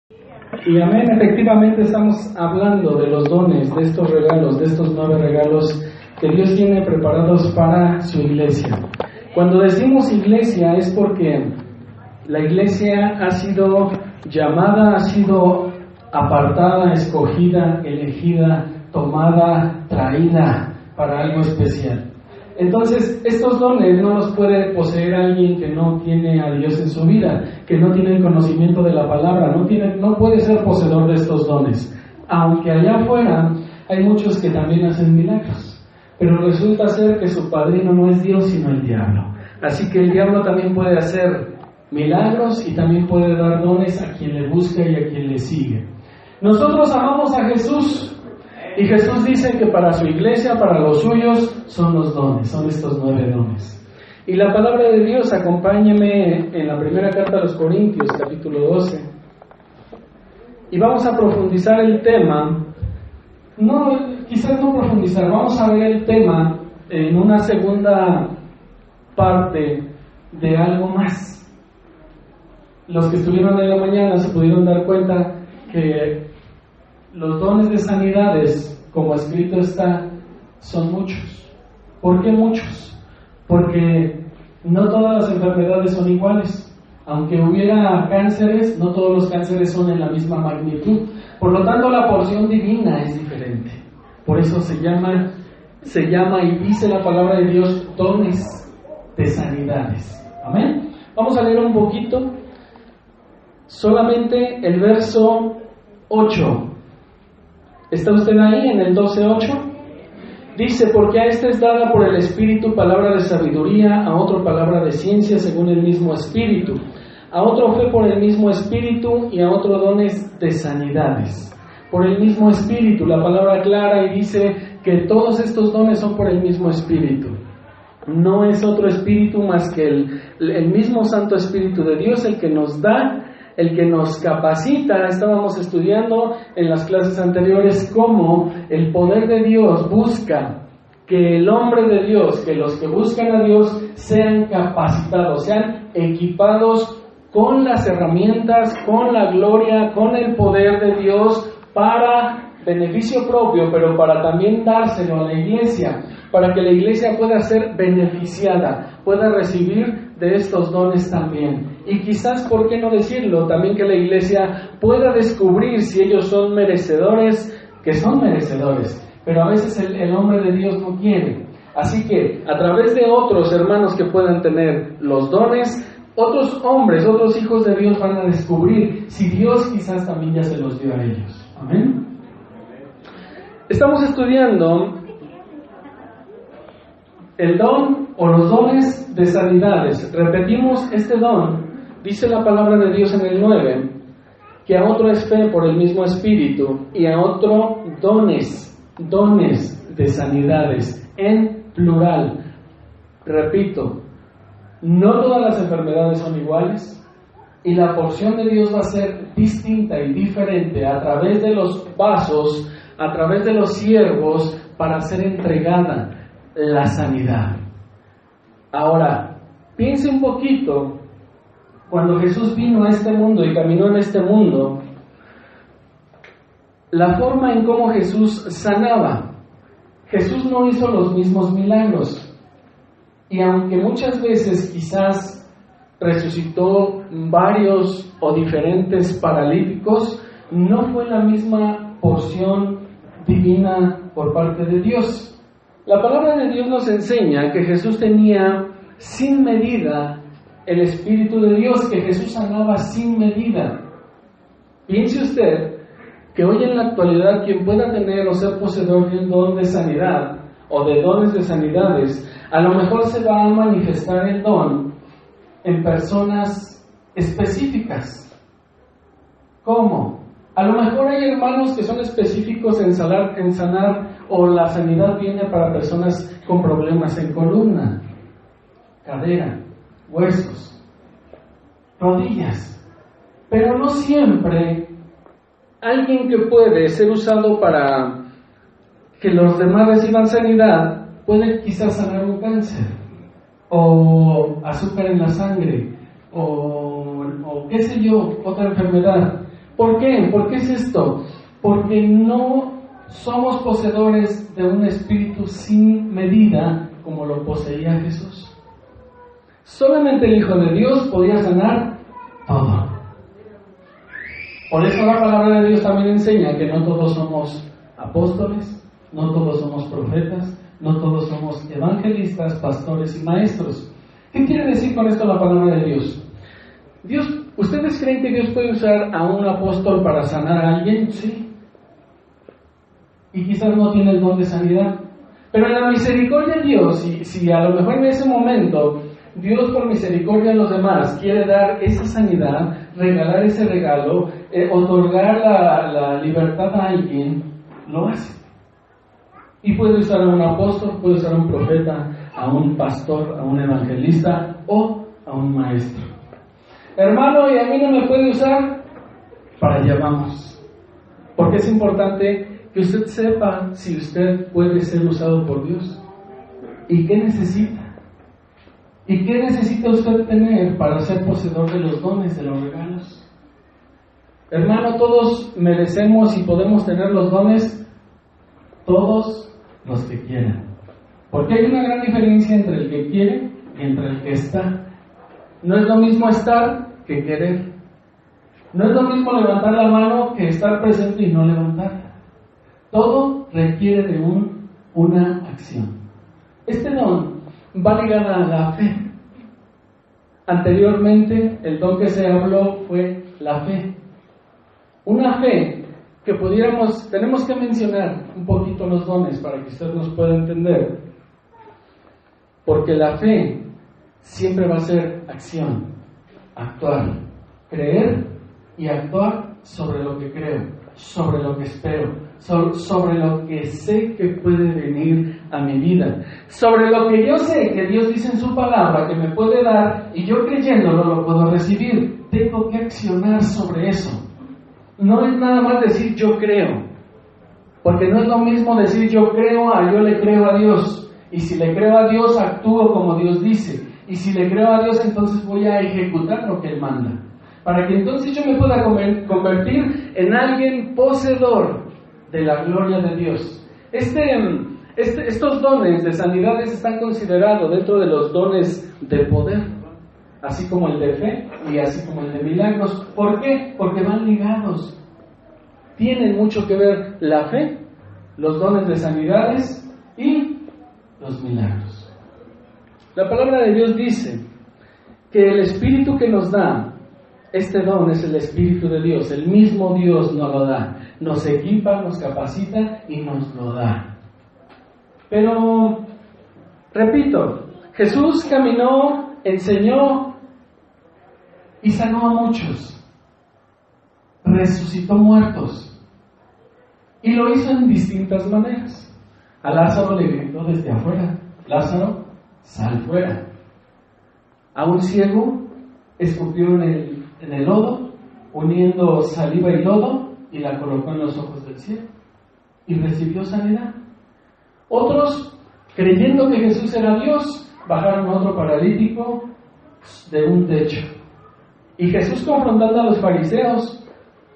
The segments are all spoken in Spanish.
Y amén, efectivamente estamos hablando de los dones, de estos regalos, de estos 9 regalos que Dios tiene preparados para su iglesia. Cuando decimos iglesia es porque la iglesia ha sido llamada, ha sido apartada, escogida, elegida, tomada, traída para algo especial. Entonces, estos dones no los puede poseer alguien que no tiene a Dios en su vida, que no tiene el conocimiento de la palabra, no puede ser poseedor de estos dones. Aunque allá afuera hay muchos que también hacen milagros, pero resulta ser que su padrino no es Dios sino el diablo. Así que el diablo también puede hacer milagros y también puede dar dones a quien le busca y a quien le sigue. Nosotros amamos a Jesús. Y Jesús dice que para su iglesia, para los suyos, son los dones, son estos 9 dones. Y la palabra de Dios, acompáñeme en la primera carta a los Corintios, capítulo 12. Y vamos a profundizar el tema, quizás no profundizar, vamos a ver el tema en una segunda parte de algo más. Los que estuvieron ahí la mañana se pudieron dar cuenta que los dones de sanidades, como escrito está, son muchos. ¿Por qué muchos? Porque no todas las enfermedades son iguales. Aunque hubiera cánceres, no todos los cánceres son en la misma magnitud. Por lo tanto, la porción divina es diferente. Por eso se llama y dice la palabra de Dios dones de sanidades. Amén. Vamos a leer un poquito, solamente el verso 8. ¿Está usted ahí en el 12:8? Dice, porque a este es dada por el Espíritu palabra de sabiduría, a otro palabra de ciencia según el mismo Espíritu, a otro fe por el mismo Espíritu y a otro dones de sanidades. Por el mismo Espíritu, la palabra clara y dice que todos estos dones son por el mismo Espíritu. No es otro Espíritu más que el mismo Santo Espíritu de Dios el que nos da, el que nos capacita. Estábamos estudiando en las clases anteriores cómo el poder de Dios busca que el hombre de Dios, que los que buscan a Dios sean capacitados, sean equipados con las herramientas, con la gloria, con el poder de Dios para beneficio propio, pero para también dárselo a la iglesia, para que la iglesia pueda ser beneficiada, pueda recibir de estos dones también. Y quizás, ¿por qué no decirlo? También que la iglesia pueda descubrir si ellos son merecedores, que son merecedores, pero a veces el hombre de Dios no quiere. Así que a través de otros hermanos que puedan tener los dones, otros hombres, otros hijos de Dios van a descubrir si Dios quizás también ya se los dio a ellos. Amén. Estamos estudiando el don o los dones de sanidades. Repetimos este don. Dice la palabra de Dios en el 9, que a otro es fe por el mismo Espíritu y a otro dones de sanidades, en plural. Repito, no todas las enfermedades son iguales y la porción de Dios va a ser distinta y diferente a través de los vasos, a través de los siervos, para ser entregada la sanidad. Ahora, piense un poquito. Cuando Jesús vino a este mundo y caminó en este mundo, la forma en cómo Jesús sanaba. Jesús no hizo los mismos milagros. Y aunque muchas veces quizás resucitó varios o diferentes paralíticos, no fue la misma porción divina por parte de Dios. La palabra de Dios nos enseña que Jesús tenía sin medida el Espíritu de Dios, que Jesús sanaba sin medida. Piense usted que hoy en la actualidad quien pueda tener o ser poseedor de un don de sanidad o de dones de sanidades, a lo mejor se va a manifestar el don en personas específicas. ¿Cómo? A lo mejor hay hermanos que son específicos en sanar, o la sanidad viene para personas con problemas en columna, cadera, huesos, rodillas. Pero no siempre alguien que puede ser usado para que los demás reciban sanidad puede quizás sanar un cáncer o azúcar en la sangre o qué sé yo, otra enfermedad. ¿Por qué? ¿Por qué es esto? Porque no somos poseedores de un espíritu sin medida como lo poseía Jesús. Solamente el Hijo de Dios podía sanar todo. Por eso la palabra de Dios también enseña que no todos somos apóstoles, no todos somos profetas, no todos somos evangelistas, pastores y maestros. ¿Qué quiere decir con esto la palabra de Dios? ¿Ustedes creen que Dios puede usar a un apóstol para sanar a alguien? Sí. Y quizás no tiene el don de sanidad. Pero en la misericordia de Dios, si a lo mejor en ese momento Dios por misericordia a los demás quiere dar esa sanidad, regalar ese regalo, otorgar la libertad a alguien, lo hace. Y puede usar a un apóstol, puede usar a un profeta, a un pastor, a un evangelista o a un maestro. Hermano, ¿y a mí no me puede usar? Para allá vamos. Porque es importante que usted sepa si usted puede ser usado por Dios. ¿Y qué necesita? ¿Y qué necesita usted tener para ser poseedor de los dones, de los regalos? Hermano, todos merecemos y podemos tener los dones, todos los que quieran. Porque hay una gran diferencia entre el que quiere y entre el que está. No es lo mismo estar que querer. No es lo mismo levantar la mano que estar presente y no levantarla. Todo requiere de una acción. Este don va ligado a la fe. Anteriormente, el don que se habló fue la fe. Una fe que tenemos que mencionar un poquito los dones para que usted nos pueda entender. Porque la fe siempre va a ser acción, actuar, creer y actuar sobre lo que creo, sobre lo que espero, sobre lo que sé que puede venir a mi vida, sobre lo que yo sé que Dios dice en su palabra que me puede dar y yo creyéndolo lo puedo recibir. Tengo que accionar sobre eso. No es nada más decir yo creo, porque no es lo mismo decir yo creo a yo le creo a Dios. Y si le creo a Dios, actúo como Dios dice. Y si le creo a Dios, entonces voy a ejecutar lo que Él manda. Para que entonces yo me pueda convertir en alguien poseedor de la gloria de Dios. Estos dones de sanidades están considerados dentro de los dones de poder, así como el de fe y así como el de milagros. ¿Por qué? Porque van ligados. Tienen mucho que ver la fe, los dones de sanidades y los milagros. La palabra de Dios dice que el Espíritu que nos da este don es el Espíritu de Dios. El mismo Dios nos lo da. Nos equipa, nos capacita y nos lo da. Pero, repito, Jesús caminó, enseñó y sanó a muchos. Resucitó muertos. Y lo hizo en distintas maneras. A Lázaro le gritó desde afuera: Lázaro, sal fuera. A un ciego escupió en el lodo, uniendo saliva y lodo, y la colocó en los ojos del ciego, y recibió sanidad. Otros, creyendo que Jesús era Dios, bajaron a otro paralítico de un techo. Y Jesús, confrontando a los fariseos,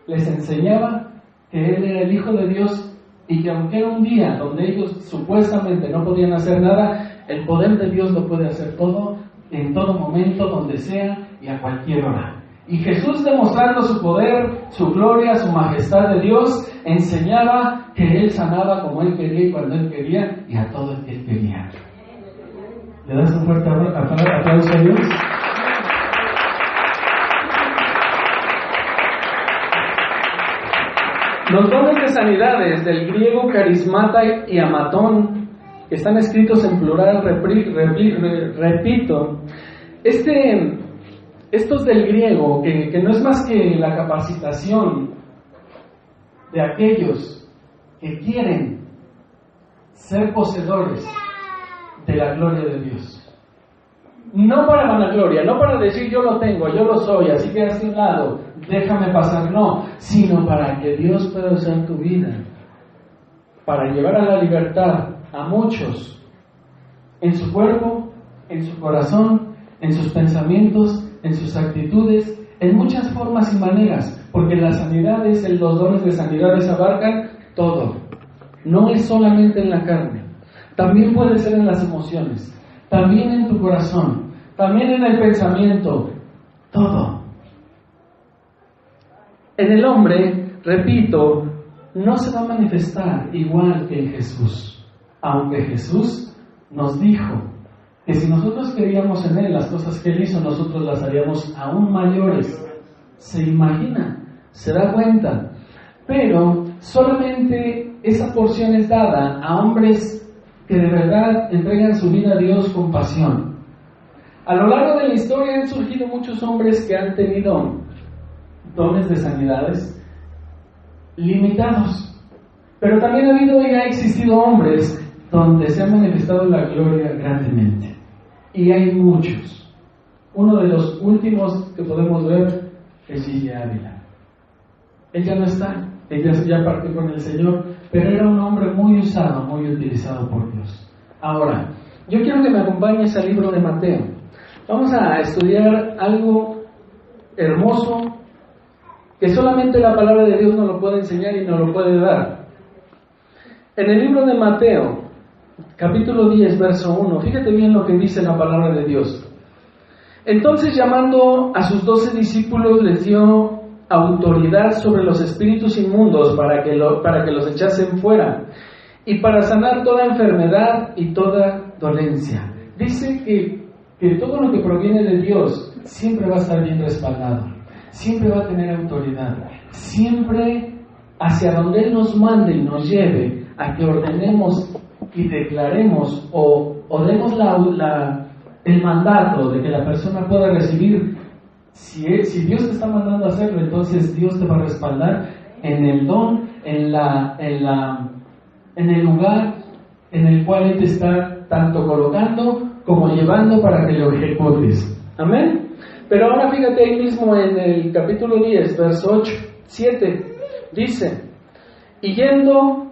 les enseñaba que Él era el Hijo de Dios y que aunque era un día donde ellos supuestamente no podían hacer nada, el poder de Dios lo puede hacer todo, en todo momento, donde sea y a cualquier hora. Y Jesús, demostrando su poder, su gloria, su majestad de Dios, enseñaba que Él sanaba como Él quería y cuando Él quería y a todo el que Él quería. ¿Le das un fuerte aplauso a Dios? Los dones de sanidades del griego carismata y amatón, que están escritos en plural, repito, estos del griego, que no es más que la capacitación de aquellos que quieren ser poseedores de la gloria de Dios. No para vanagloria, no para decir yo lo tengo, yo lo soy, así que hacia un lado, déjame pasar, no, sino para que Dios pueda usar tu vida, para llevar a la libertad a muchos, en su cuerpo, en su corazón, en sus pensamientos, en sus actitudes, en muchas formas y maneras, porque las sanidades, los dones de sanidades abarcan todo. No es solamente en la carne, también puede ser en las emociones, también en tu corazón, también en el pensamiento, todo. En el hombre, repito, no se va a manifestar igual que en Jesús, aunque Jesús nos dijo que si nosotros creíamos en Él, las cosas que Él hizo, nosotros las haríamos aún mayores. ¿Se imagina? ¿Se da cuenta? Pero solamente esa porción es dada a hombres que de verdad entregan su vida a Dios con pasión. A lo largo de la historia han surgido muchos hombres que han tenido dones de sanidades limitados, pero también ha habido y ha existido hombres donde se ha manifestado la gloria grandemente, y hay muchos. Uno de los últimos que podemos ver es Gigi Ávila. Él ya no está, ella ya partió con el Señor, pero era un hombre muy usado, muy utilizado por Dios. Ahora, yo quiero que me acompañes al libro de Mateo. Vamos a estudiar algo hermoso que solamente la palabra de Dios nos lo puede enseñar y nos lo puede dar. En el libro de Mateo, capítulo 10, verso 1, fíjate bien lo que dice la palabra de Dios. Entonces, llamando a sus 12 discípulos, les dio autoridad sobre los espíritus inmundos para que los echasen fuera y para sanar toda enfermedad y toda dolencia. Dice que todo lo que proviene de Dios siempre va a estar bien respaldado, siempre va a tener autoridad, siempre hacia donde Él nos mande y nos lleve a que ordenemos y declaremos o demos el mandato de que la persona pueda recibir. Si Dios te está mandando a hacerlo, entonces Dios te va a respaldar en el don, en el lugar en el cual Él te está tanto colocando como llevando para que lo ejecutes. Amén. Pero ahora fíjate ahí mismo en el capítulo 10, verso 7, dice: y yendo,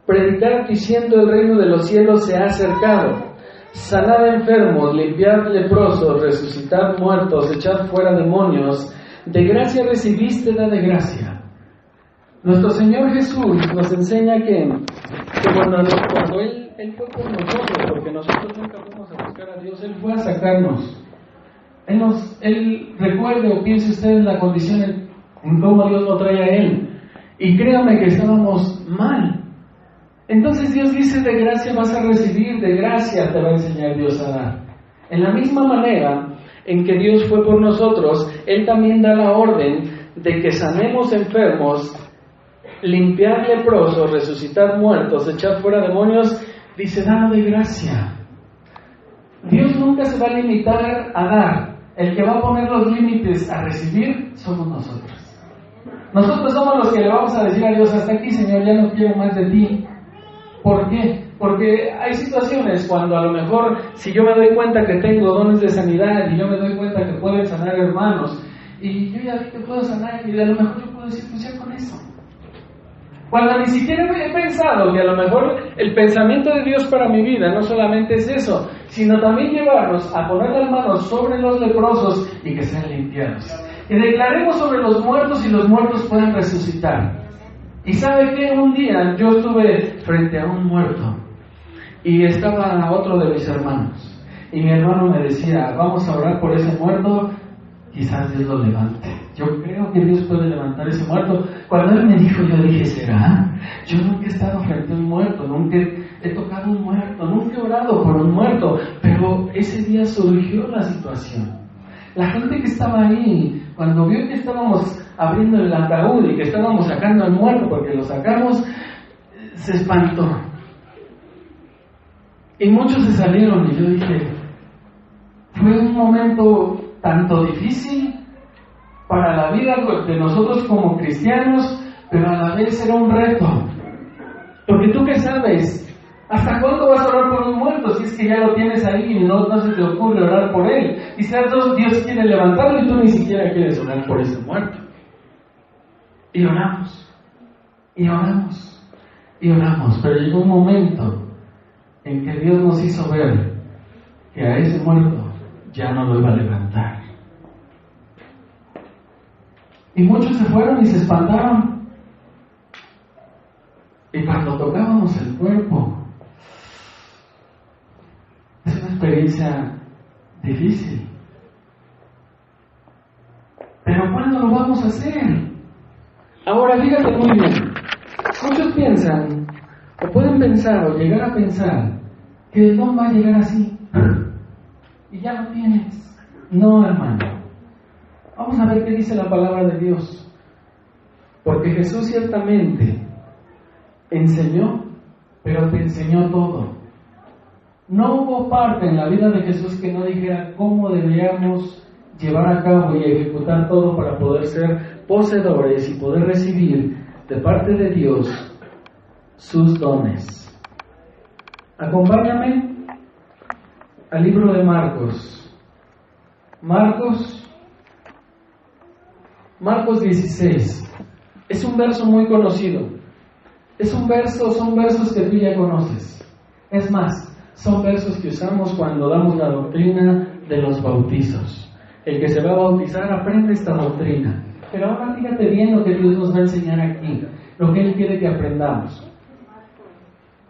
predicar diciendo el reino de los cielos se ha acercado. Sanad enfermos, limpiad leprosos, resucitad muertos, echad fuera demonios. De gracia recibiste, da de gracia. Nuestro Señor Jesús nos enseña que cuando Él fue por nosotros, porque nosotros nunca fuimos a buscar a Dios, Él fue a sacarnos. Él recuerde o piense usted en la condición en cómo Dios lo trae a Él. Y créame que estábamos mal. Entonces Dios dice: de gracia vas a recibir, de gracia te va a enseñar Dios a dar. En la misma manera en que Dios fue por nosotros, Él también da la orden de que sanemos enfermos, limpiar leprosos, resucitar muertos, echar fuera demonios. Dice: dalo de gracia. Dios nunca se va a limitar a dar. El que va a poner los límites a recibir somos nosotros. Nosotros somos los que le vamos a decir a Dios: hasta aquí, Señor, ya no quiero más de ti. ¿Por qué? Porque hay situaciones cuando a lo mejor, si yo me doy cuenta que tengo dones de sanidad y yo me doy cuenta que pueden sanar hermanos, y yo ya vi que puedo sanar, y a lo mejor yo puedo decir: pues ya con eso. Cuando ni siquiera he pensado que a lo mejor el pensamiento de Dios para mi vida no solamente es eso, sino también llevarnos a poner las manos sobre los leprosos y que sean limpiados. Que declaremos sobre los muertos y los muertos pueden resucitar. Y ¿sabe qué? Un día yo estuve frente a un muerto y estaba otro de mis hermanos. Y mi hermano me decía: vamos a orar por ese muerto, quizás Dios lo levante. Yo creo que Dios puede levantar ese muerto. Cuando él me dijo, yo dije: ¿será? Yo nunca he estado frente a un muerto, nunca he tocado un muerto, nunca he orado por un muerto. Pero ese día surgió la situación. La gente que estaba ahí, cuando vio que estábamos abriendo el ataúd y que estábamos sacando al muerto, porque lo sacamos, se espantó. Y muchos se salieron, y yo dije: fue un momento tanto difícil para la vida de nosotros como cristianos, pero a la vez era un reto. Porque tú, ¿qué sabes? ¿Hasta cuándo vas a orar por un muerto si es que ya lo tienes ahí y no se te ocurre orar por él? Quizás Dios quiere levantarlo y tú ni siquiera quieres orar por ese muerto. Y oramos, y oramos, y oramos. Pero llegó un momento en que Dios nos hizo ver que a ese muerto ya no lo iba a levantar. Y muchos se fueron y se espantaron. Y cuando tocábamos el cuerpo, es una experiencia difícil. Pero ¿cuándo lo vamos a hacer? Ahora fíjate muy bien. Muchos piensan, o pueden pensar, o llegar a pensar, que el don va a llegar así. Y ya lo tienes. No, hermano. Vamos a ver qué dice la palabra de Dios. Porque Jesús ciertamente enseñó, pero te enseñó todo. No hubo parte en la vida de Jesús que no dijera cómo deberíamos llevar a cabo y ejecutar todo para poder ser poseedores y poder recibir de parte de Dios sus dones. Acompáñame al libro de Marcos. Marcos 16. Es un verso muy conocido. Son versos que tú ya conoces. Es más, son versos que usamos cuando damos la doctrina de los bautizos. El que se va a bautizar aprende esta doctrina. Pero ahora fíjate bien lo que Dios nos va a enseñar aquí, lo que Él quiere que aprendamos.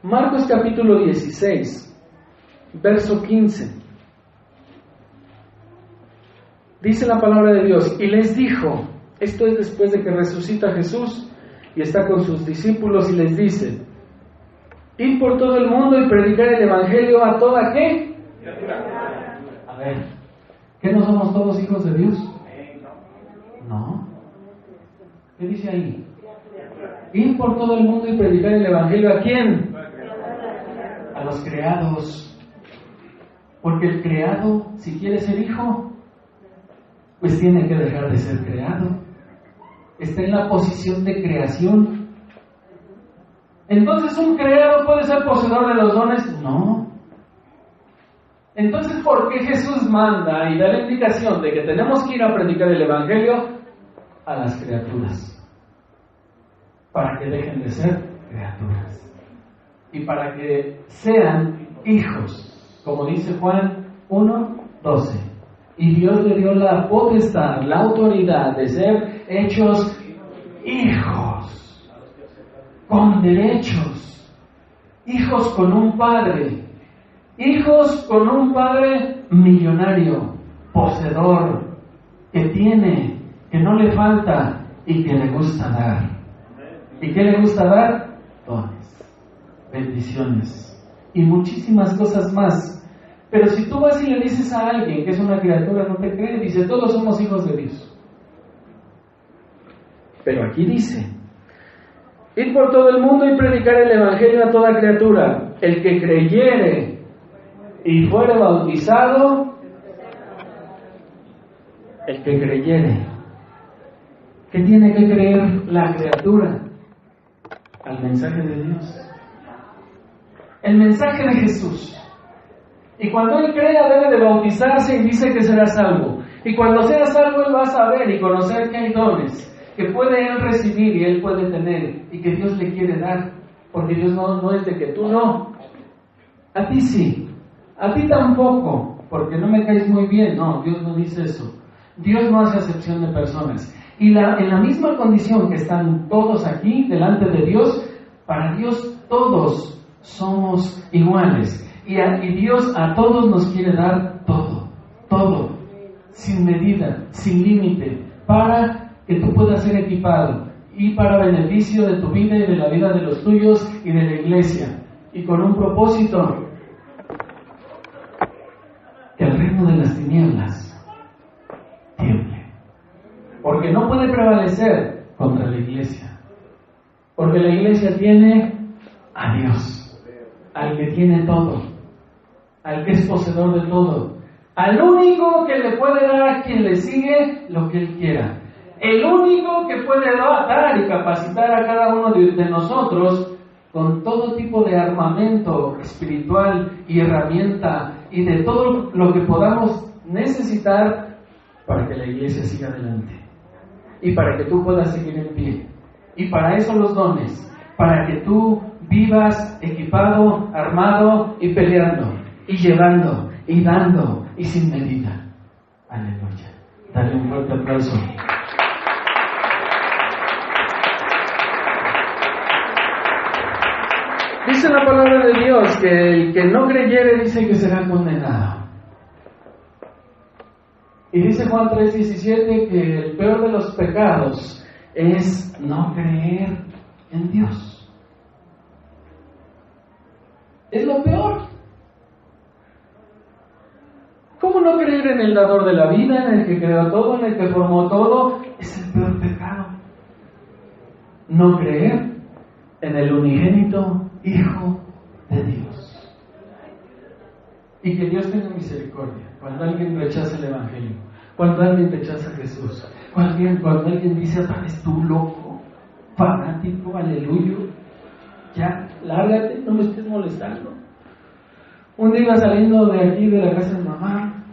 Marcos capítulo 16, verso 15. Dice la palabra de Dios, y les dijo, esto es después de que resucita Jesús y está con sus discípulos y les dice, id por todo el mundo y predicar el evangelio a toda ¿qué? A ver, ¿qué no somos todos hijos de Dios? No. ¿Qué dice ahí? Ir por todo el mundo y predicar el evangelio ¿a quién? A los creados. Porque el creado, si quiere ser hijo, pues tiene que dejar de ser creado. Está en la posición de creación. Entonces, ¿un creado puede ser poseedor de los dones? No. Entonces, ¿por qué Jesús manda y da la indicación de que tenemos que ir a predicar el evangelio a las criaturas? Para que dejen de ser criaturas y para que sean hijos, como dice Juan 1:12. Y Dios le dio la potestad, la autoridad de ser hechos hijos, con derechos, hijos con un padre, hijos con un padre millonario, poseedor, que tiene, que no le falta y que le gusta dar. ¿Y qué le gusta dar? Dones, bendiciones y muchísimas cosas más. Pero si tú vas y le dices a alguien que es una criatura, no te cree, dice, todos somos hijos de Dios. Pero aquí dice, id por todo el mundo y predicar el evangelio a toda criatura. El que creyere y fuere bautizado, el que creyere. ¿Qué tiene que creer la criatura? Al mensaje de Dios, el mensaje de Jesús. Y cuando él crea debe de bautizarse y dice que será salvo. Y cuando sea salvo él va a saber y conocer que hay dones que puede él recibir y él puede tener y que Dios le quiere dar, porque Dios no es de que tú no, a ti sí, a ti tampoco, porque no me caes muy bien. No, Dios no dice eso. Dios no hace acepción de personas. Y en la misma condición que están todos aquí delante de Dios, para Dios todos somos iguales. Y Dios a todos nos quiere dar todo, todo, sin medida, sin límite, para que tú puedas ser equipado y para beneficio de tu vida y de la vida de los tuyos y de la iglesia. Y con un propósito, que el reino de las tinieblas tiemble. Porque no puede prevalecer contra la iglesia. Porque la iglesia tiene a Dios, al que tiene todo, al que es poseedor de todo, al único que le puede dar a quien le sigue lo que él quiera, el único que puede dar y capacitar a cada uno de nosotros con todo tipo de armamento espiritual y herramienta y de todo lo que podamos necesitar para que la iglesia siga adelante y para que tú puedas seguir en pie. Y para eso los dones, para que tú vivas equipado, armado y peleando y llevando y dando y sin medida. Aleluya. Dale un fuerte aplauso. Dice la palabra de Dios que el que no creyere dice que será condenado. Y dice Juan 3:17 que el peor de los pecados es no creer en Dios. Es lo peor. ¿Cómo no creer en el dador de la vida, en el que creó todo, en el que formó todo? Es el peor pecado. No creer en el unigénito Hijo de Dios. Y que Dios tenga misericordia cuando alguien rechaza el Evangelio, cuando alguien rechaza a Jesús, cuando alguien dice, eres tú loco, fanático, aleluya, ya, lárgate, no me estés molestando. Un día iba saliendo de aquí, de la casa de mamá,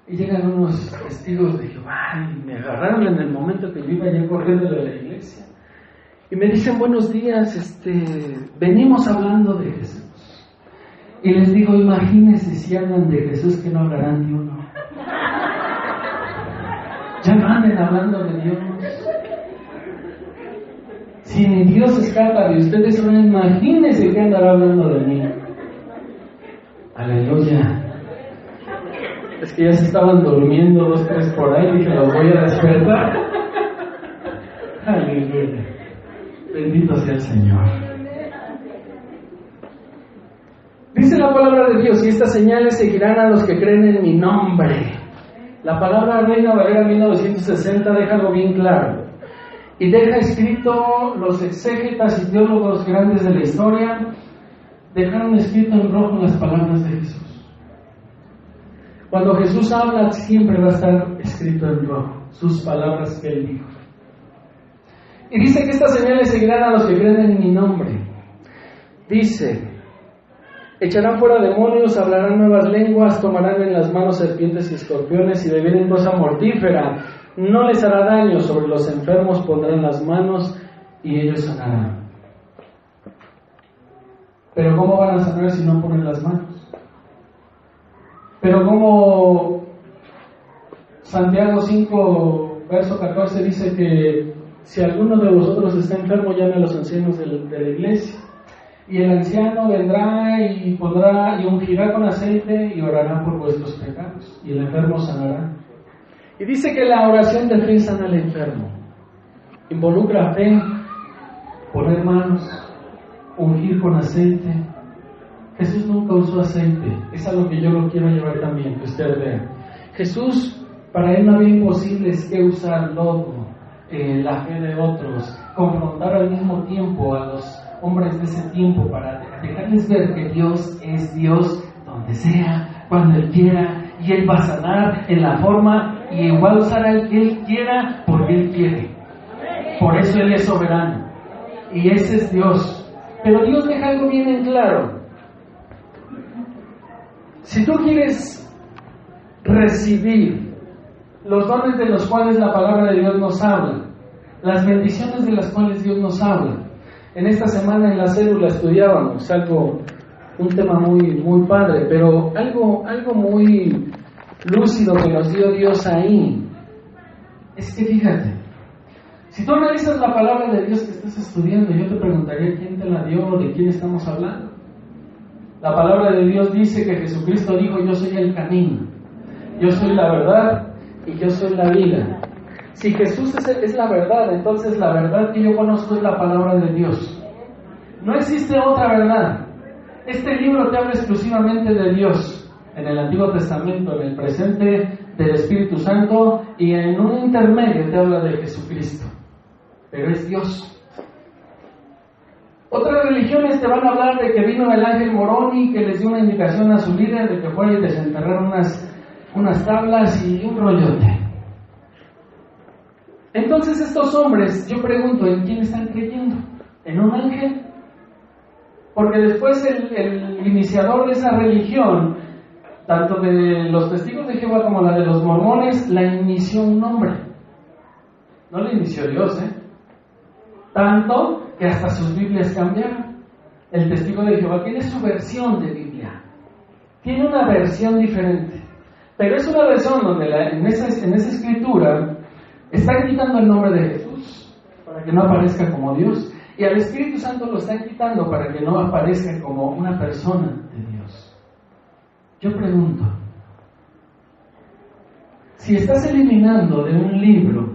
y llegan unos testigos de Jehová y me agarraron en el momento que yo iba ya corriendo de la iglesia. Y me dicen, buenos días, venimos hablando de Jesús. Y les digo, imagínense si hablan de Jesús que no hablarán ni uno. Ya no anden hablando de Dios. Si ni Dios escapa de ustedes, ahora imagínense que andará hablando de mí. Aleluya. Es que ya se estaban durmiendo 2, 3 por ahí, dije, los voy a despertar. Aleluya. Bendito sea el Señor. Dice la palabra de Dios, y estas señales seguirán a los que creen en mi nombre. La palabra Reina Valera 1960 deja algo bien claro. Y deja escrito, los exégetas y teólogos grandes de la historia dejaron escrito en rojo las palabras de Jesús. Cuando Jesús habla, siempre va a estar escrito en rojo sus palabras que Él dijo. Y dice que estas señales seguirán a los que creen en mi nombre. Dice, echarán fuera demonios, hablarán nuevas lenguas, tomarán en las manos serpientes y escorpiones, y bebieren cosa mortífera no les hará daño, sobre los enfermos pondrán las manos y ellos sanarán. Pero ¿cómo van a sanar si no ponen las manos? Pero ¿cómo? Santiago 5, verso 14 dice que si alguno de vosotros está enfermo, llame a los ancianos de la iglesia, y el anciano vendrá y ungirá con aceite y orará por vuestros pecados, y el enfermo sanará. Y dice que la oración de fe sana al enfermo. Involucra fe, poner manos, ungir con aceite. Jesús nunca usó aceite. Es a lo que yo lo quiero llevar también, que usted vea. Jesús, para Él no había imposibles que usar lodo, la fe de otros, confrontar al mismo tiempo a los hombres de ese tiempo para dejarles ver que Dios es Dios donde sea, cuando Él quiera, y Él va a sanar en la forma y va a usar al que Él quiera porque Él quiere. Por eso Él es soberano y ese es Dios. Pero Dios deja algo bien en claro. Si tú quieres recibir los dones de los cuales la palabra de Dios nos habla, las bendiciones de las cuales Dios nos habla. En esta semana en la célula estudiábamos un tema muy padre, pero algo muy lúcido que nos dio Dios ahí. Es que fíjate, si tú analizas la palabra de Dios que estás estudiando, yo te preguntaría quién te la dio o de quién estamos hablando. La palabra de Dios dice que Jesucristo dijo, yo soy el camino, yo soy la verdad y yo soy la vida. Si Jesús es la verdad, entonces la verdad que yo conozco es la palabra de Dios. No existe otra verdad. Este libro te habla exclusivamente de Dios. En el Antiguo Testamento, en el presente del Espíritu Santo, y en un intermedio te habla de Jesucristo. Pero es Dios. Otras religiones te van a hablar de que vino el ángel Moroni, que les dio una indicación a su líder de que fuera y desenterrar unas tablas y un rollote. Entonces estos hombres, yo pregunto, ¿en quién están creyendo? ¿En un ángel? Porque después el iniciador de esa religión, tanto de los testigos de Jehová como la de los mormones, la inició un hombre. No la inició Dios, Tanto que hasta sus Biblias cambiaron. El testigo de Jehová tiene su versión de Biblia. Tiene una versión diferente. Pero es una versión donde en esa escritura está gritando el nombre de Jesús para que no aparezca como Dios. Y al Espíritu Santo lo están quitando para que no aparezca como una persona de Dios. Yo pregunto, si estás eliminando de un libro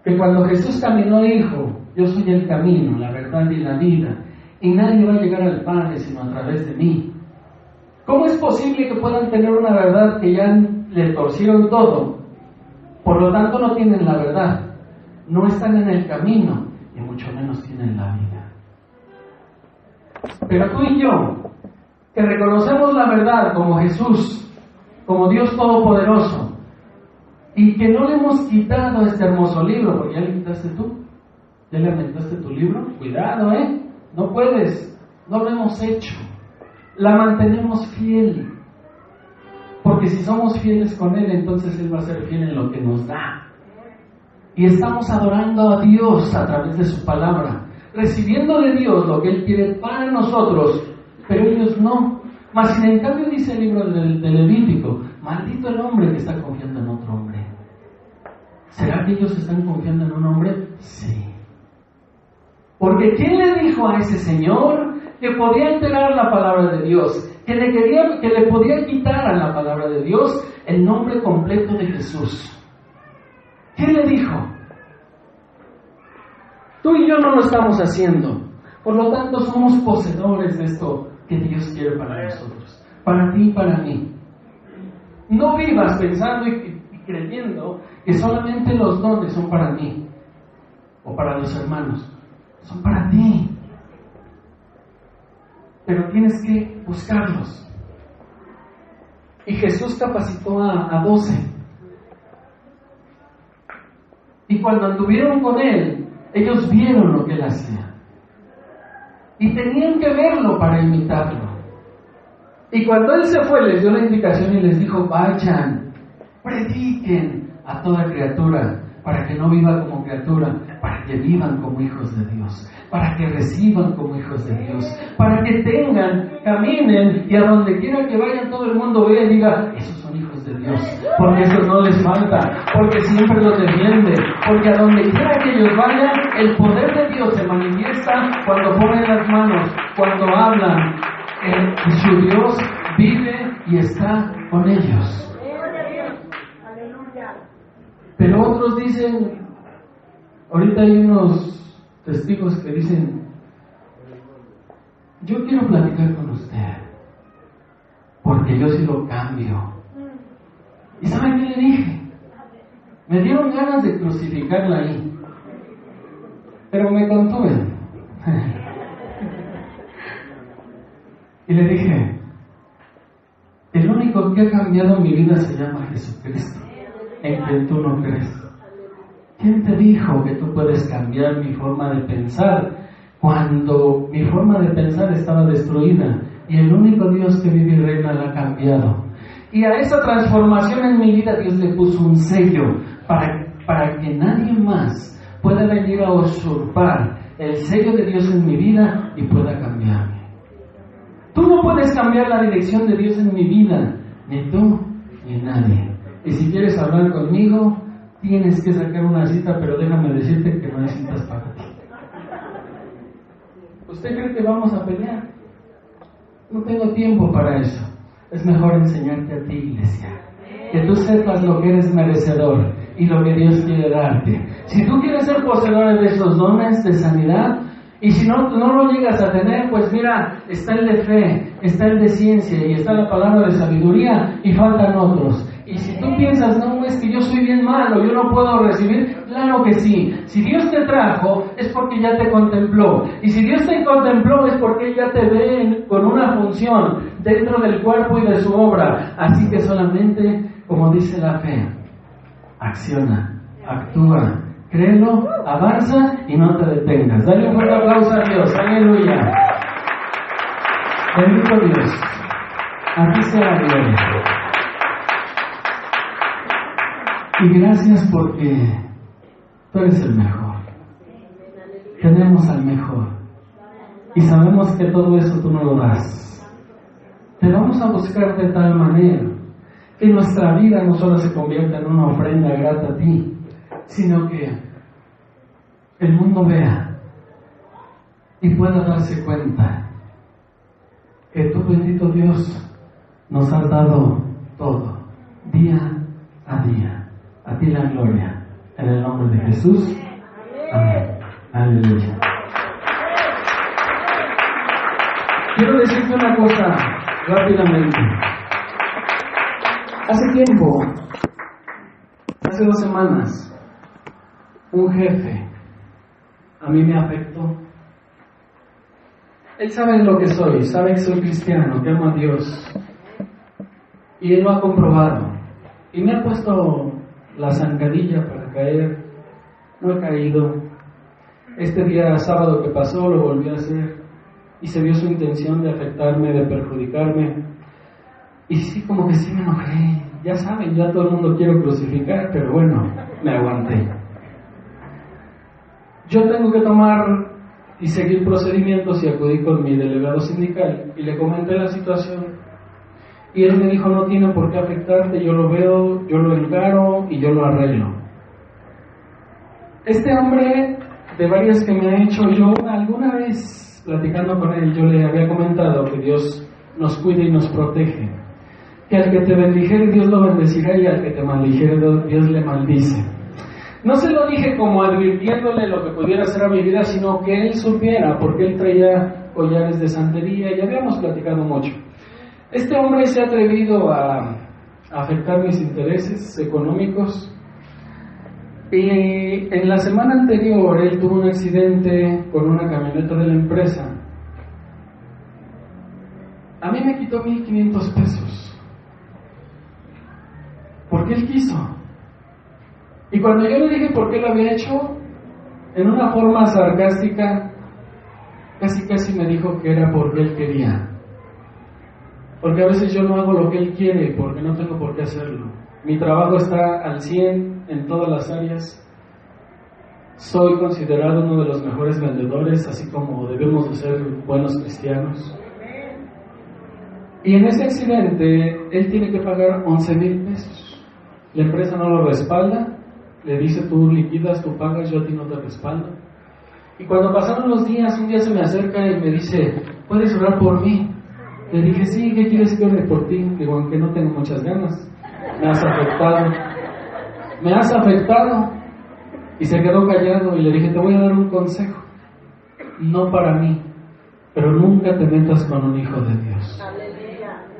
que cuando Jesús caminó dijo, yo soy el camino, la verdad y la vida, y nadie va a llegar al Padre sino a través de mí, ¿cómo es posible que puedan tener una verdad que ya le torcieron todo? Por lo tanto no tienen la verdad, no están en el camino y mucho menos tienen la vida. Pero tú y yo, que reconocemos la verdad como Jesús, como Dios Todopoderoso, y que no le hemos quitado este hermoso libro, porque ya le quitaste tú, ya le aventaste tu libro, cuidado, no puedes, no lo hemos hecho, la mantenemos fiel, porque si somos fieles con Él, entonces Él va a ser fiel en lo que nos da, y estamos adorando a Dios a través de su palabra, recibiendo de Dios lo que Él quiere para nosotros, pero ellos no. Mas sin en cambio dice el libro de Levítico, maldito el hombre que está confiando en otro hombre. ¿Será que ellos están confiando en un hombre? Sí. Porque ¿quién le dijo a ese señor que podía alterar la palabra de Dios? Que le podía quitar a la palabra de Dios el nombre completo de Jesús. ¿Quién le dijo? Tú y yo no lo estamos haciendo. Por lo tanto, somos poseedores de esto que Dios quiere para nosotros, para ti y para mí. No vivas pensando y creyendo que solamente los dones son para mí o para los hermanos. Son para ti. Pero tienes que buscarlos. Y Jesús capacitó a 12. Y cuando anduvieron con Él, ellos vieron lo que Él hacía. Y tenían que verlo para imitarlo. Y cuando Él se fue, les dio la indicación y les dijo, vayan, prediquen a toda criatura, para que no viva como criatura, para que vivan como hijos de Dios, para que reciban como hijos de Dios, para que tengan, caminen, y a donde quiera que vayan todo el mundo vea y diga, esos son hijos de Dios, porque eso no les falta, porque siempre los defiende, porque a donde quiera que ellos vayan, el poder de Dios se manifiesta cuando ponen las manos, cuando hablan, su Dios vive y está con ellos. Pero otros dicen, ahorita hay unos testigos que dicen, yo quiero platicar con usted, porque yo sí lo cambio. ¿Y saben qué le dije? Me dieron ganas de crucificarla ahí, pero me contuve. Y le dije, el único que ha cambiado mi vida se llama Jesucristo, en quien tú no crees. ¿Quién te dijo que tú puedes cambiar mi forma de pensar cuando mi forma de pensar estaba destruida y el único Dios que vive y reina la ha cambiado? Y a esa transformación en mi vida Dios le puso un sello para que nadie más pueda venir a usurpar el sello de Dios en mi vida y pueda cambiarme. Tú no puedes cambiar la dirección de Dios en mi vida, ni tú ni nadie. Y si quieres hablar conmigo, tienes que sacar una cita, pero déjame decirte que no hay citas para ti. ¿Usted cree que vamos a pelear? No tengo tiempo para eso. Es mejor enseñarte a ti, iglesia, que tú sepas lo que eres merecedor y lo que Dios quiere darte. Si tú quieres ser poseedor de esos dones de sanidad, y si no lo llegas a tener, pues mira, está el de fe, está el de ciencia y está la palabra de sabiduría y faltan otros. Y si tú piensas, no, es que yo soy bien malo, yo no puedo recibir, claro que sí. Si Dios te trajo, es porque ya te contempló. Y si Dios te contempló, es porque ya te ve con una función dentro del cuerpo y de su obra. Así que solamente, como dice la fe, acciona, actúa, créelo, avanza y no te detengas. Dale un fuerte aplauso a Dios. Aleluya. Bendito Dios. Aquí sea la gloria. Y gracias porque tú eres el mejor. Tenemos al mejor. Y sabemos que todo eso tú no lo das. Te vamos a buscar de tal manera que nuestra vida no solo se convierta en una ofrenda grata a ti, sino que el mundo vea y pueda darse cuenta que tú, bendito Dios, nos has dado todo, día a día. A ti la gloria, en el nombre de Jesús. Amén. Aleluya. Quiero decirte una cosa rápidamente. Hace tiempo, hace 2 semanas, un jefe a mí me afectó. Él sabe lo que soy, sabe que soy cristiano, que amo a Dios. Y él lo ha comprobado. Y me ha puesto la zancadilla para caer. No he caído. Este día sábado que pasó lo volví a hacer. Y se vio su intención de afectarme, de perjudicarme. Y sí, como que sí me enojé. Ya saben, ya todo el mundo quiero crucificar, pero bueno, me aguanté. Yo tengo que tomar y seguir procedimientos y acudí con mi delegado sindical y le comenté la situación. Y él me dijo, no tiene por qué afectarte, yo lo veo, yo lo encaro y yo lo arreglo. Este hombre, de varias que me ha hecho, yo alguna vez platicando con él, yo le había comentado que Dios nos cuida y nos protege. Que al que te bendijere, Dios lo bendecirá, y al que te maldijere, Dios le maldice. No se lo dije como advirtiéndole lo que pudiera hacer a mi vida, sino que él supiera, porque él traía collares de santería y habíamos platicado mucho. Este hombre se ha atrevido a afectar mis intereses económicos y en la semana anterior él tuvo un accidente con una camioneta de la empresa. A mí me quitó 1,500 pesos porque él quiso. Y cuando yo le dije por qué lo había hecho, en una forma sarcástica, casi me dijo que era porque él quería. Porque a veces yo no hago lo que él quiere, porque no tengo por qué hacerlo. Mi trabajo está al 100 en todas las áreas. Soy considerado uno de los mejores vendedores, así como debemos de ser buenos cristianos. Y en ese accidente, él tiene que pagar 11,000 pesos. La empresa no lo respalda. Le dice, tú liquidas, tú pagas, yo a ti no te respaldo. Y cuando pasaron los días, un día se me acerca y me dice, ¿puedes orar por mí? Le dije, sí, ¿qué quieres que ore por ti? Digo, aunque no tengo muchas ganas. Me has afectado. Y se quedó callado y le dije, te voy a dar un consejo. No para mí, pero nunca te metas con un hijo de Dios.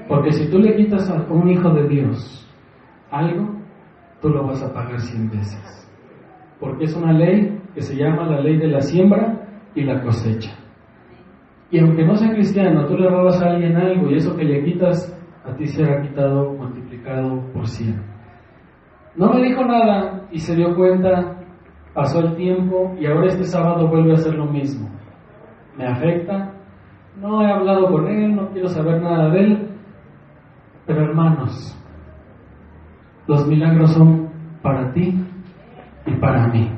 Porque si tú le quitas a un hijo de Dios algo, tú lo vas a pagar 100 veces. Porque es una ley que se llama la ley de la siembra y la cosecha. Y aunque no sea cristiano, tú le robas a alguien algo y eso que le quitas, a ti será quitado, multiplicado por 100. No me dijo nada y se dio cuenta, pasó el tiempo y ahora este sábado vuelve a hacer lo mismo. Me afecta, no he hablado con él, no quiero saber nada de él, pero hermanos, los milagros son para ti y para mí.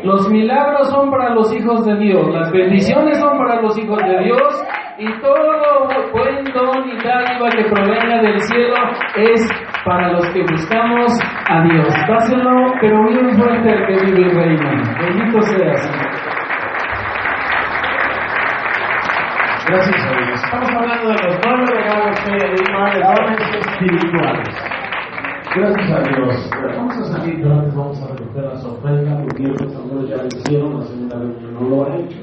Los milagros son para los hijos de Dios, las bendiciones son para los hijos de Dios, y todo buen don y dádiva que provenga del cielo es para los que buscamos a Dios. Dáselo, pero bien fuerte el que vive y reina. Bendito sea, Señor. Gracias a Dios. Estamos hablando de los 9 regalos que hay, de dones espirituales. Gracias a Dios. Vamos a salir, pero antes vamos a recoger las ofrendas, porque los tambores ya lo hicieron, la segunda reunión no lo ha hecho.